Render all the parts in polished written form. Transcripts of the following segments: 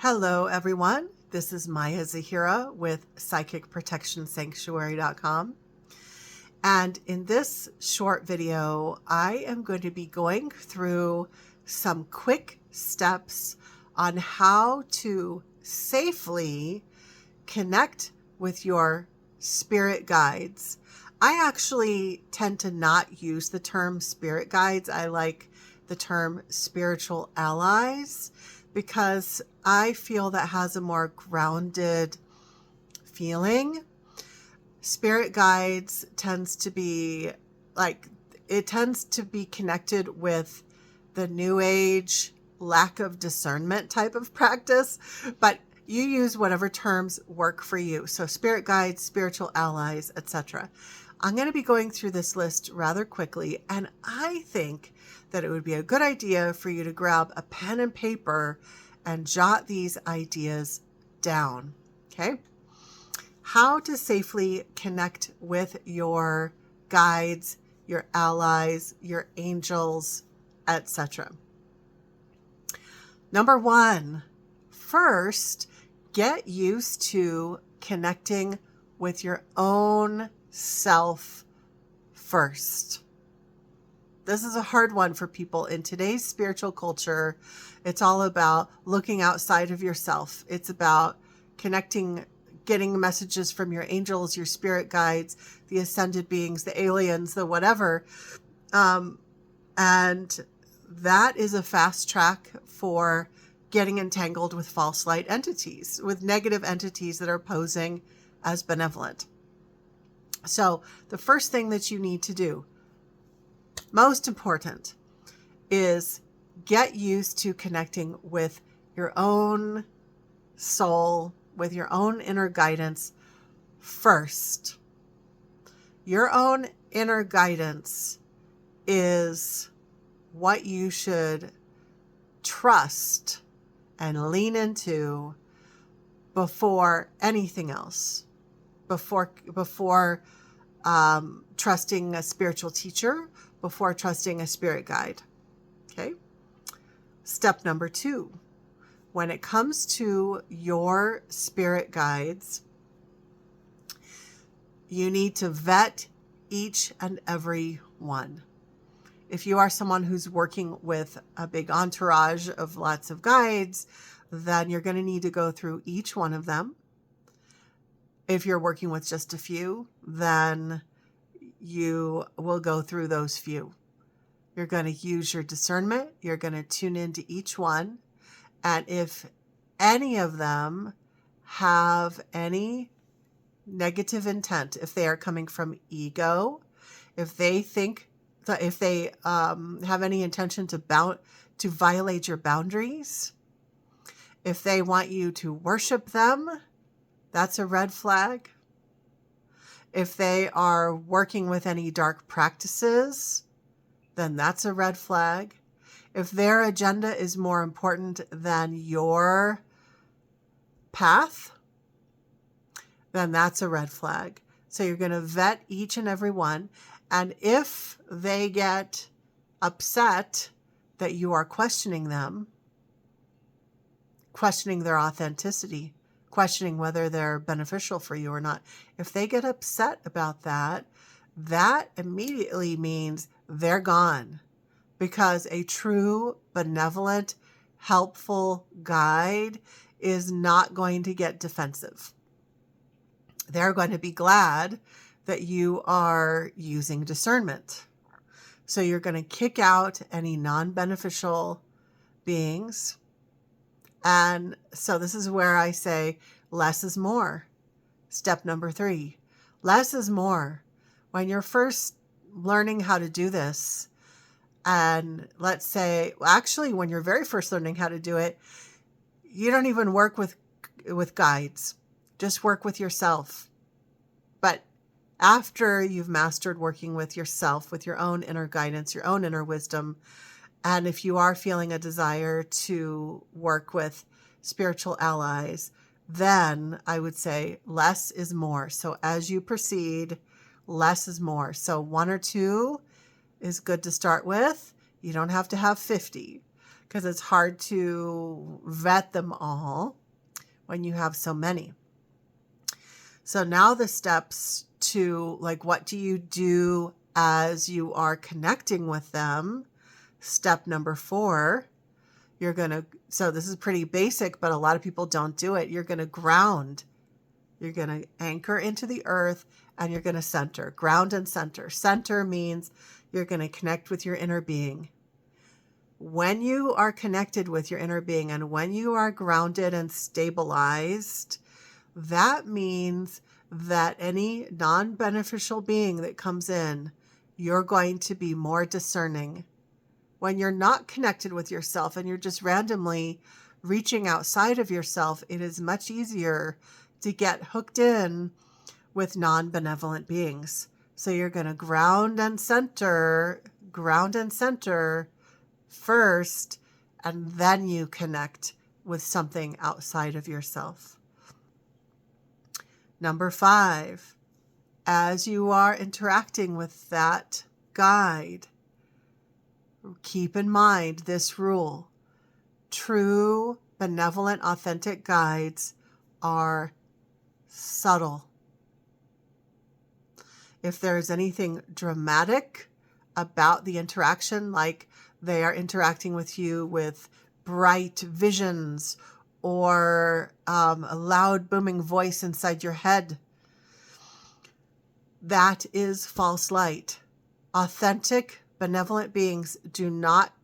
Hello, everyone. This is Maya Zahira with PsychicProtectionSanctuary.com. And in this short video, I am going to be going through some quick steps on how to safely connect with your spirit guides. I actually tend to not use the term spirit guides. I like the term spiritual allies because I feel that has a more grounded feeling. Spirit guides tends to be connected with the new age lack of discernment type of practice, but you use whatever terms work for you. So spirit guides, spiritual allies, etc. I'm going to be going through this list rather quickly, and I think that it would be a good idea for you to grab a pen and paper and jot these ideas down. Okay? How to safely connect with your guides, your allies, your angels, etc. Number one, first, get used to connecting with your own self first. This is a hard one for people in today's spiritual culture. It's all about looking outside of yourself. It's about connecting, getting messages from your angels, your spirit guides, the ascended beings, the aliens, the whatever. And that is a fast track for getting entangled with false light entities, with negative entities that are posing as benevolent. So the first thing that you need to do, most important, is get used to connecting with your own soul, with your own inner guidance first. Your own inner guidance is what you should trust and lean into before anything else, before trusting a spiritual teacher, before trusting a spirit guide. Okay. Step number 2, when it comes to your spirit guides, you need to vet each and every one. If you are someone who's working with a big entourage of lots of guides, then you're going to need to go through each one of them. If you're working with just a few, then you will go through those few. You're going to use your discernment. You're going to tune into each one. And if any of them have any negative intent, if they are coming from ego, if they think that, if they have any intention to violate your boundaries, if they want you to worship them, that's a red flag. If they are working with any dark practices, then that's a red flag. If their agenda is more important than your path, then that's a red flag. So you're going to vet each and every one. And if they get upset that you are questioning them, questioning their authenticity, questioning whether they're beneficial for you or not, if they get upset about that, that immediately means they're gone. Because a true, benevolent, helpful guide is not going to get defensive. They're going to be glad that you are using discernment. So you're going to kick out any non-beneficial beings. And so this is where I say less is more. Step number 3, less is more. When you're first learning how to do this, and let's say, actually, when you're very first learning how to do it, you don't even work with guides. Just work with yourself. But after you've mastered working with yourself, with your own inner guidance, your own inner wisdom, and if you are feeling a desire to work with spiritual allies, then I would say less is more. So as you proceed, less is more. So 1 or 2 is good to start with. You don't have to have 50. because it's hard to vet them all when you have so many. So now the steps to, like, what do you do as you are connecting with them? Step number 4, so this is pretty basic, but a lot of people don't do it. You're going to ground. You're going to anchor into the earth, and you're going to center. Ground and center. Center means you're going to connect with your inner being. When you are connected with your inner being and when you are grounded and stabilized, that means that any non-beneficial being that comes in, you're going to be more discerning. When you're not connected with yourself and you're just randomly reaching outside of yourself, it is much easier to get hooked in with non-benevolent beings. So you're going to ground and center first, and then you connect with something outside of yourself. Number 5, as you are interacting with that guide, keep in mind this rule. True, benevolent, authentic guides are subtle. If there's anything dramatic about the interaction, like they are interacting with you with bright visions or a loud booming voice inside your head, that is false light. Authentic, benevolent beings do not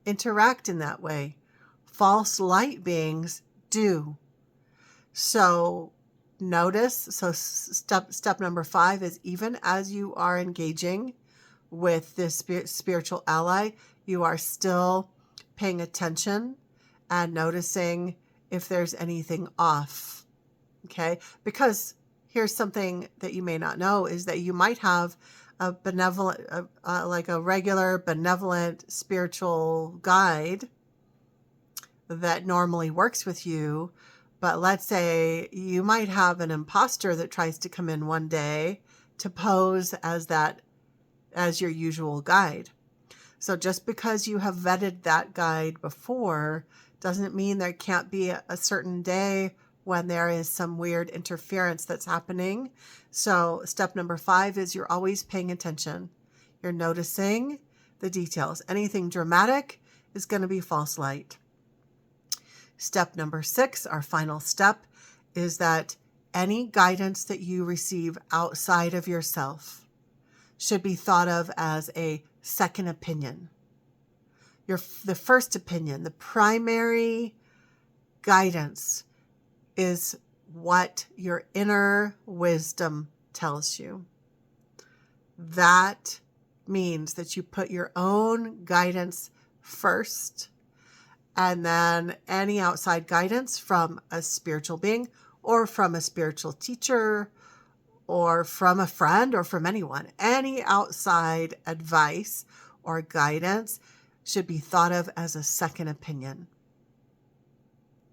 interact in that way. False light beings do. So notice, step number 5 is, even as you are engaging with this spiritual ally, you are still paying attention and noticing if there's anything off. Okay? Because here's something that you may not know, is that you might have a benevolent, like a regular benevolent spiritual guide that normally works with you. But let's say you might have an imposter that tries to come in one day to pose as your usual guide. So just because you have vetted that guide before doesn't mean there can't be a certain day when there is some weird interference that's happening. So step number 5 is you're always paying attention. You're noticing the details. Anything dramatic is going to be false light. Step number 6, our final step, is that any guidance that you receive outside of yourself should be thought of as a second opinion. The first opinion, the primary guidance, is what your inner wisdom tells you. That means that you put your own guidance first, and then any outside guidance from a spiritual being or from a spiritual teacher or from a friend or from anyone, any outside advice or guidance should be thought of as a second opinion.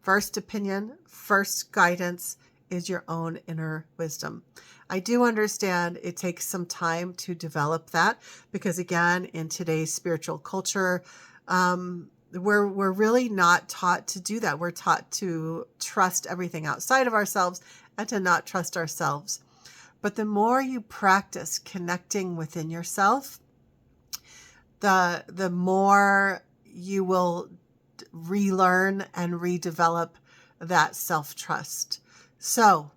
First opinion, first guidance is your own inner wisdom. I do understand it takes some time to develop that because, again, in today's spiritual culture, we're really not taught to do that. We're taught to trust everything outside of ourselves and to not trust ourselves. But the more you practice connecting within yourself, the more you will relearn and redevelop that self-trust. So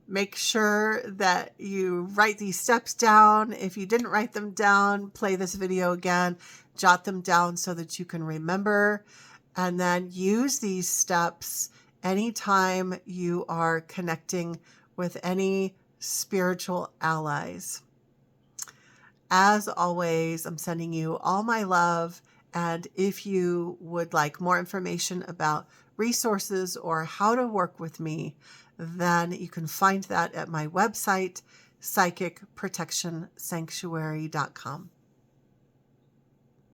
make sure that you write these steps down. If you didn't write them down, play this video again, jot them down so that you can remember, and then use these steps anytime you are connecting with any spiritual allies. As always, I'm sending you all my love. And if you would like more information about resources or how to work with me, then you can find that at my website, psychicprotectionsanctuary.com.